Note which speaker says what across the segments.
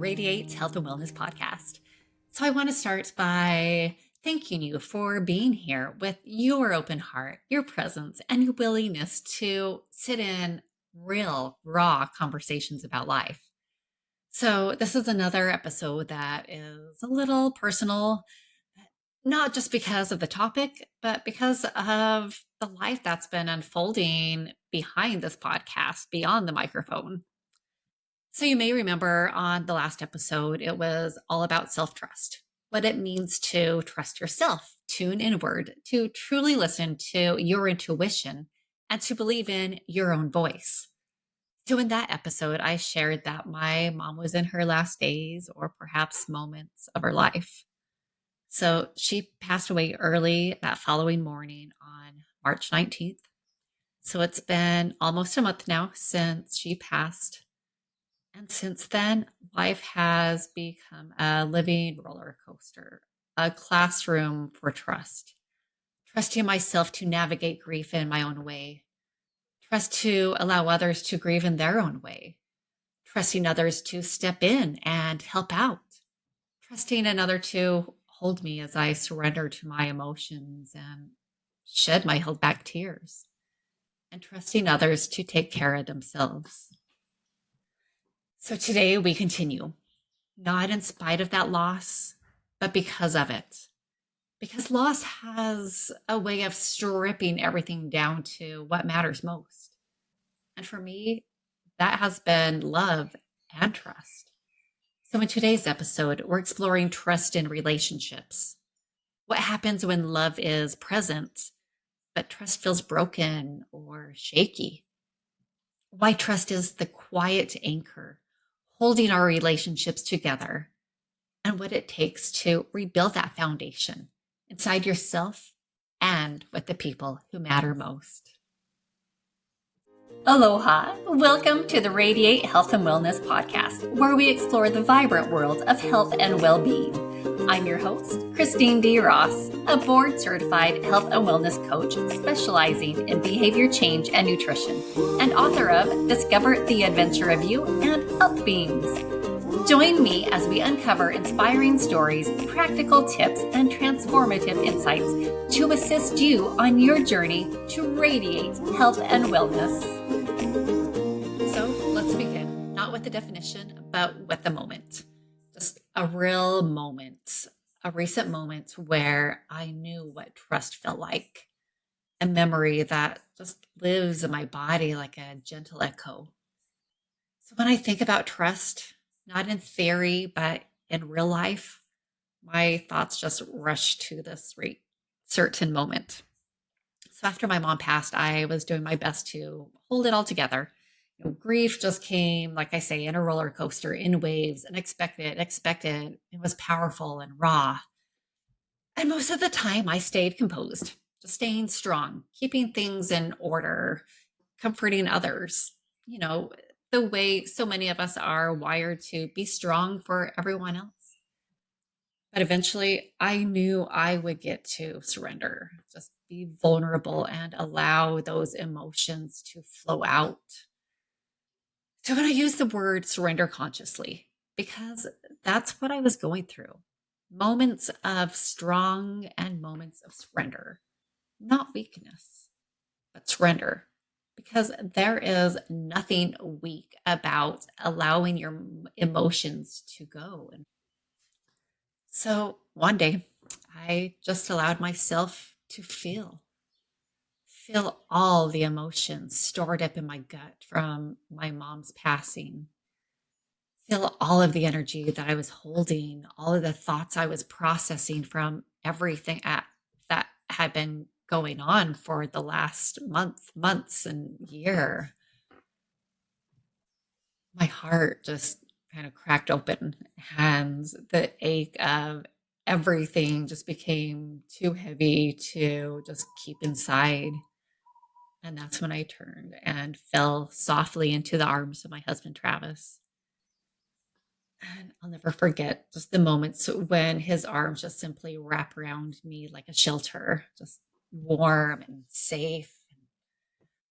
Speaker 1: Radiate Health and Wellness podcast. So, I want to start by thanking you for being here with your open heart, your presence, and your willingness to sit in real, raw conversations about life. So, this is another episode that is a little personal, not just because of the topic, but because of the life that's been unfolding behind this podcast, beyond the microphone. So, you may remember on the last episode, it was all about self trust, what it means to trust yourself, tune inward, to truly listen to your intuition, and to believe in your own voice. So, in that episode, I shared that my mom was in her last days or perhaps moments of her life. So, she passed away early that following morning on March 19th. So, it's been almost a month now since she passed. And since then, life has become a living roller coaster, a classroom for trust. Trusting myself to navigate grief in my own way. Trust to allow others to grieve in their own way. Trusting others to step in and help out. Trusting another to hold me as I surrender to my emotions and shed my held back tears. And trusting others to take care of themselves. So today we continue. Not in spite of that loss, but because of it. Because loss has a way of stripping everything down to what matters most. And for me, that has been love and trust. So in today's episode, we're exploring trust in relationships. What happens when love is present, but trust feels broken or shaky? Why trust is the quiet anchor holding our relationships together, and what it takes to rebuild that foundation inside yourself and with the people who matter most. Aloha! Welcome to the Radiate Health and Wellness podcast, where we explore the vibrant world of health and well-being. I'm your host, Christine D. Ross, a board-certified health and wellness coach specializing in behavior change and nutrition, and author of Discover the Adventure of You and Health Beings. Join me as we uncover inspiring stories, practical tips, and transformative insights to assist you on your journey to radiate health and wellness. So let's begin, not with the definition, but with the moment. Just a real moment, a recent moment where I knew what trust felt like, a memory that just lives in my body like a gentle echo. So when I think about trust, not in theory, but in real life, my thoughts just rush to this certain moment. So after my mom passed, I was doing my best to hold it all together. Grief just came, like I say, in a roller coaster, in waves, unexpected, expected. It was powerful and raw. And most of the time, I stayed composed, just staying strong, keeping things in order, comforting others, you know, the way so many of us are wired to be strong for everyone else. But eventually, I knew I would get to surrender, just be vulnerable and allow those emotions to flow out. So, when I use the word surrender consciously, because that's what I was going through, moments of strong and moments of surrender, not weakness, but surrender. Because there is nothing weak about allowing your emotions to go. And so one day, I just allowed myself to feel all the emotions stored up in my gut from my mom's passing, feel all of the energy that I was holding, all of the thoughts I was processing from everything that had been going on for the last months and year. My heart just kind of cracked open, and the ache of everything just became too heavy to just keep inside. And that's when I turned and fell softly into the arms of my husband, Travis. And I'll never forget just the moments when his arms just simply wrap around me like a shelter, just warm and safe.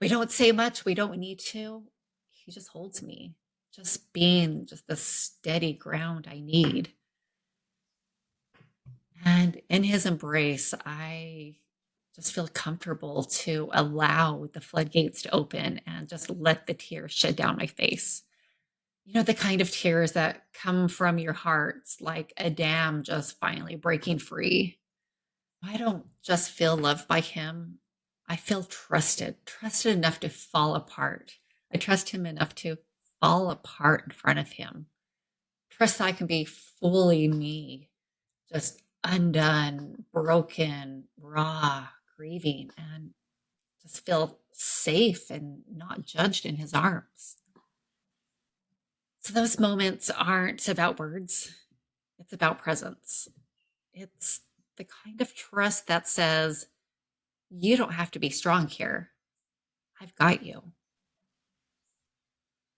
Speaker 1: We don't say much, we don't need to. He just holds me. just being just the steady ground I need. And in his embrace, I just feel comfortable to allow the floodgates to open and just let the tears shed down my face. The kind of tears that come from your hearts like a dam just finally breaking free. I don't just feel loved by him. I feel trusted enough to fall apart. I trust him enough to fall apart in front of him. Trust that I can be fully me, just undone, broken, raw, grieving, and just feel safe and not judged in his arms. So those moments aren't about words, it's about presence. It's the kind of trust that says, you don't have to be strong here. I've got you.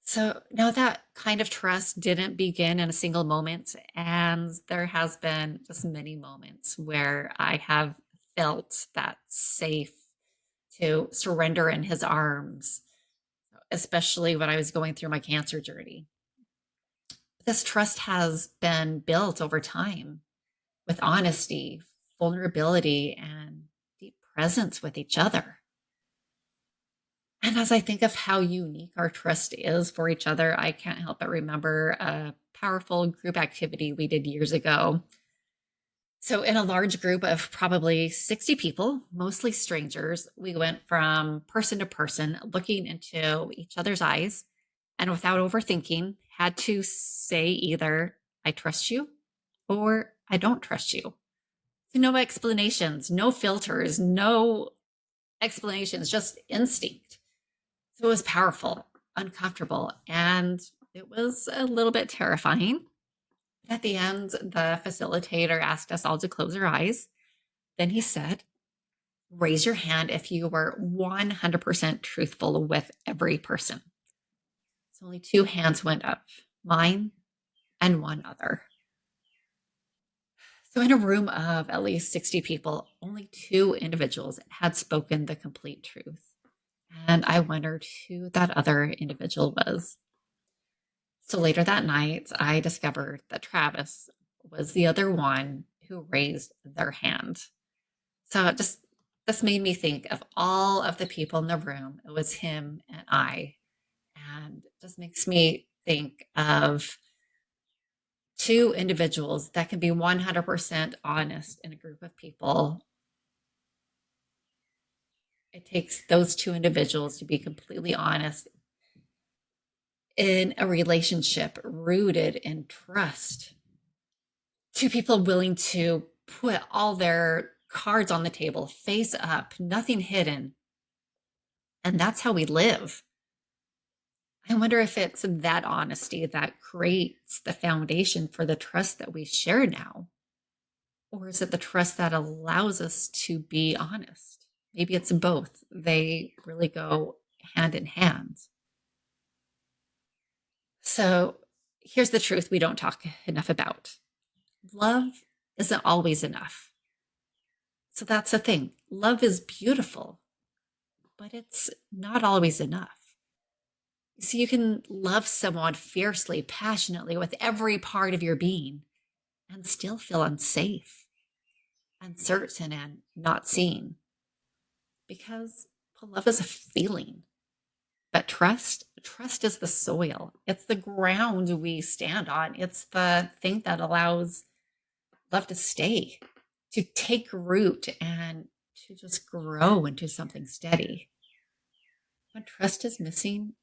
Speaker 1: So now that kind of trust didn't begin in a single moment. And there has been just many moments where I have felt that safe to surrender in his arms, especially when I was going through my cancer journey. This trust has been built over time with honesty, vulnerability, and deep presence with each other. And as I think of how unique our trust is for each other, I can't help but remember a powerful group activity we did years ago. So, in a large group of probably 60 people, mostly strangers, we went from person to person, looking into each other's eyes, and without overthinking, had to say either, I trust you, or I don't trust you. So no explanations, no filters, no explanations, just instinct. So it was powerful, uncomfortable, and it was a little bit terrifying. At the end, the facilitator asked us all to close our eyes. Then he said, raise your hand if you were 100% truthful with every person. So only two hands went up, mine and one other. So in a room of at least 60 people, only two individuals had spoken the complete truth. And I wondered who that other individual was. So later that night, I discovered that Travis was the other one who raised their hand. So this made me think of all of the people in the room. It was him and I. And it just makes me think of two individuals that can be 100% honest in a group of people. It takes those two individuals to be completely honest in a relationship rooted in trust. Two people willing to put all their cards on the table, face up, nothing hidden. And that's how we live. I wonder if it's that honesty that creates the foundation for the trust that we share now. Or is it the trust that allows us to be honest? Maybe it's both. They really go hand in hand. So here's the truth we don't talk enough about. Love isn't always enough. So that's the thing. Love is beautiful, but it's not always enough. So you can love someone fiercely, passionately, with every part of your being and still feel unsafe, uncertain, and not seen. Because love is a feeling. But trust is the soil. It's the ground we stand on. It's the thing that allows love to stay, to take root, and to just grow into something steady. When trust is missing,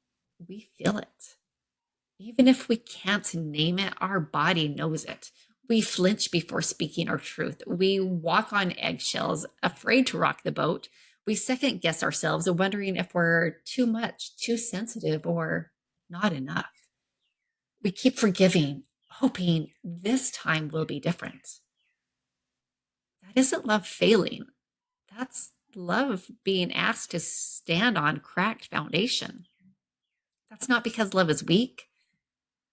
Speaker 1: we feel it. Even if we can't name it, our body knows it. We flinch before speaking our truth. We walk on eggshells, afraid to rock the boat. We second guess ourselves, wondering if we're too much, too sensitive, or not enough. We keep forgiving, hoping this time will be different. That isn't love failing. That's love being asked to stand on cracked foundation. That's not because love is weak.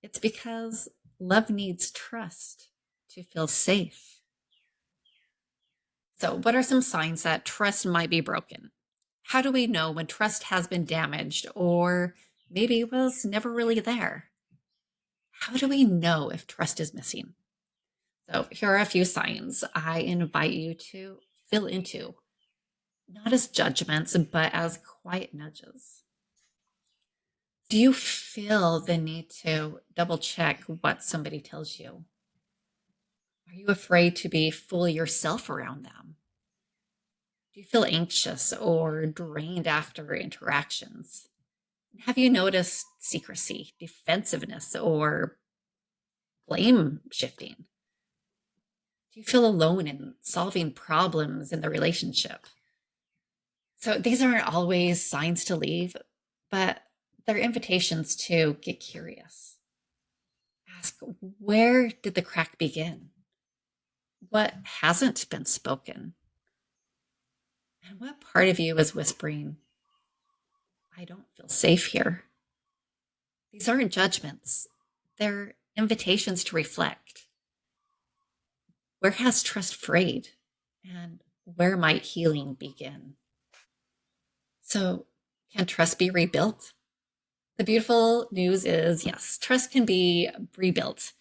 Speaker 1: It's because love needs trust to feel safe. So, what are some signs that trust might be broken? How do we know when trust has been damaged or maybe was never really there? How do we know if trust is missing? So, here are a few signs I invite you to fill into, not as judgments, but as quiet nudges. Do you feel the need to double check what somebody tells you? Are you afraid to be fully yourself around them? Do you feel anxious or drained after interactions? Have you noticed secrecy, defensiveness, or blame shifting? Do you feel alone in solving problems in the relationship? So these aren't always signs to leave, but they're invitations to get curious. Ask, where did the crack begin? What hasn't been spoken? And what part of you is whispering, I don't feel safe here? These aren't judgments, they're invitations to reflect. Where has trust frayed? And where might healing begin? So, can trust be rebuilt? The beautiful news is yes, trust can be rebuilt,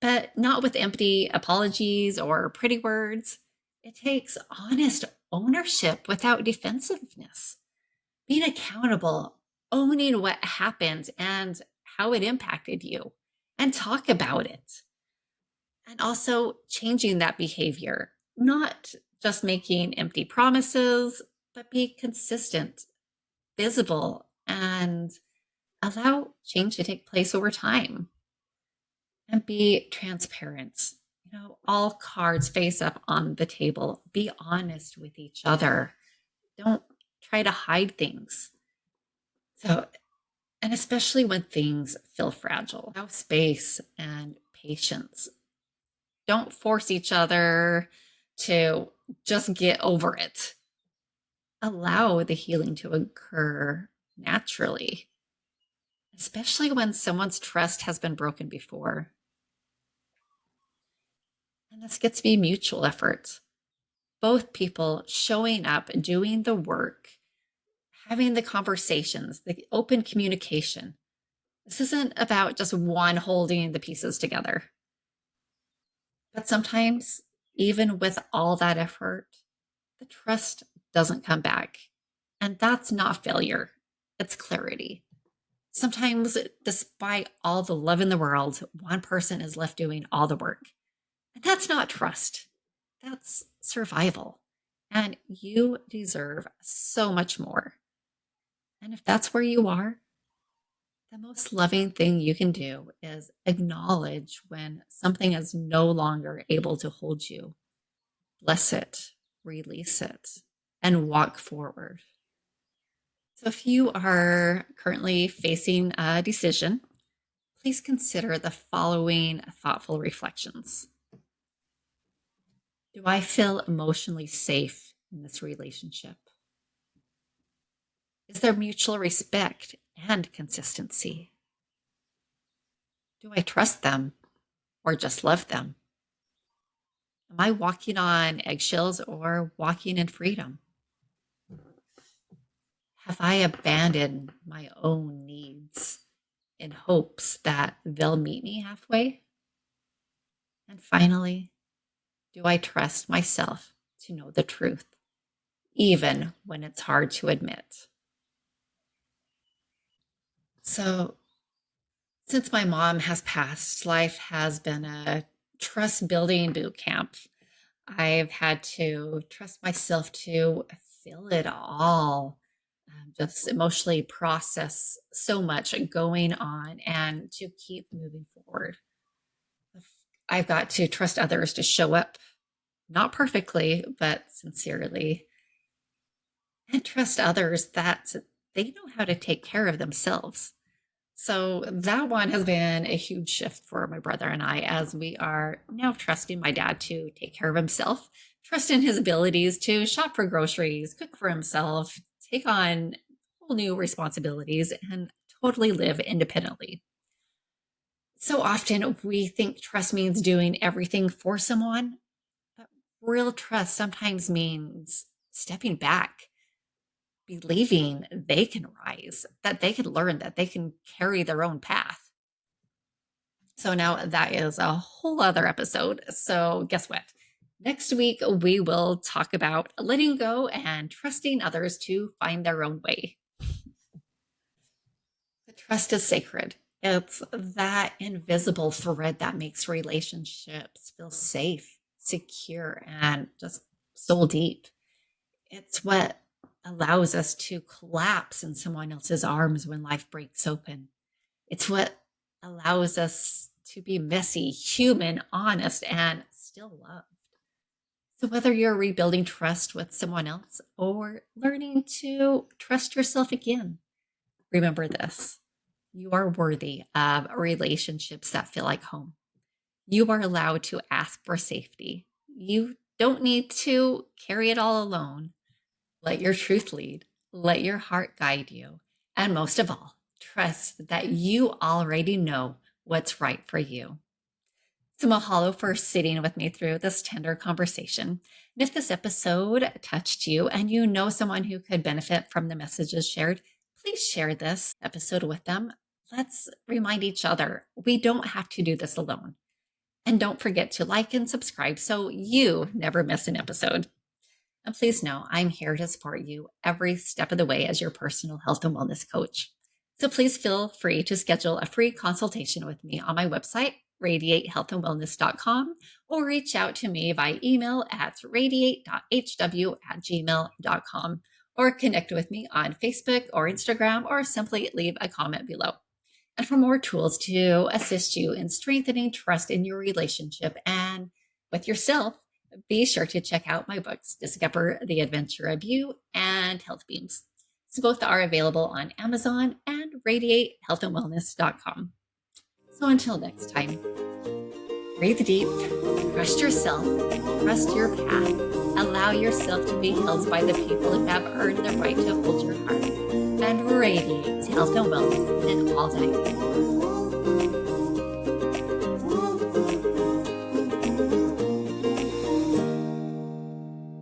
Speaker 1: but not with empty apologies or pretty words. It takes honest ownership without defensiveness, being accountable, owning what happened and how it impacted you, and talk about it. And also changing that behavior, not just making empty promises, but be consistent, visible, and allow change to take place over time and be transparent. All cards face up on the table. Be honest with each other. Don't try to hide things. So, and especially when things feel fragile, have space and patience. Don't force each other to just get over it. Allow the healing to occur naturally, especially when someone's trust has been broken before. And this gets to be mutual effort. Both people showing up, doing the work, having the conversations, the open communication. This isn't about just one holding the pieces together. But sometimes, even with all that effort, the trust doesn't come back. And that's not failure, it's clarity. Sometimes, despite all the love in the world, one person is left doing all the work. And that's not trust, that's survival. And you deserve so much more. And if that's where you are, the most loving thing you can do is acknowledge when something is no longer able to hold you. Bless it, release it, and walk forward. So, if you are currently facing a decision, please consider the following thoughtful reflections. Do I feel emotionally safe in this relationship? Is there mutual respect and consistency? Do I trust them or just love them? Am I walking on eggshells or walking in freedom? Have I abandoned my own needs in hopes that they'll meet me halfway? And finally, do I trust myself to know the truth, even when it's hard to admit? So, since my mom has passed, life has been a trust building boot camp. I've had to trust myself to feel it all, just emotionally process so much going on and to keep moving forward. I've got to trust others to show up, not perfectly, but sincerely, and trust others that they know how to take care of themselves. So that one has been a huge shift for my brother and I as we are now trusting my dad to take care of himself, trust in his abilities to shop for groceries, cook for himself, take on whole new responsibilities, and totally live independently. So often we think trust means doing everything for someone, but real trust sometimes means stepping back, believing they can rise, that they can learn, that they can carry their own path. So now that is a whole other episode. So guess what? Next week, we will talk about letting go and trusting others to find their own way. The trust is sacred. It's that invisible thread that makes relationships feel safe, secure, and just soul deep. It's what allows us to collapse in someone else's arms when life breaks open. It's what allows us to be messy, human, honest, and still loved. So, whether you're rebuilding trust with someone else or learning to trust yourself again, remember this: you are worthy of relationships that feel like home. You are allowed to ask for safety. You don't need to carry it all alone. Let your truth lead, let your heart guide you. And most of all, trust that you already know what's right for you. So, mahalo for sitting with me through this tender conversation. And if this episode touched you and you know someone who could benefit from the messages shared, please share this episode with them. Let's remind each other we don't have to do this alone. And don't forget to like and subscribe so you never miss an episode. And please know I'm here to support you every step of the way as your personal health and wellness coach. So please feel free to schedule a free consultation with me on my website, radiatehealthandwellness.com, or reach out to me by email at radiate.hw@gmail.com, or connect with me on Facebook or Instagram, or simply leave a comment below. And for more tools to assist you in strengthening trust in your relationship and with yourself, be sure to check out my books, Discover the Adventure of You and Health Beams. So both are available on Amazon and radiatehealthandwellness.com. So until next time, breathe deep, trust yourself, trust your path, allow yourself to be held by the people who have earned the right to hold your heart, and radiate health and wellness in all that you do.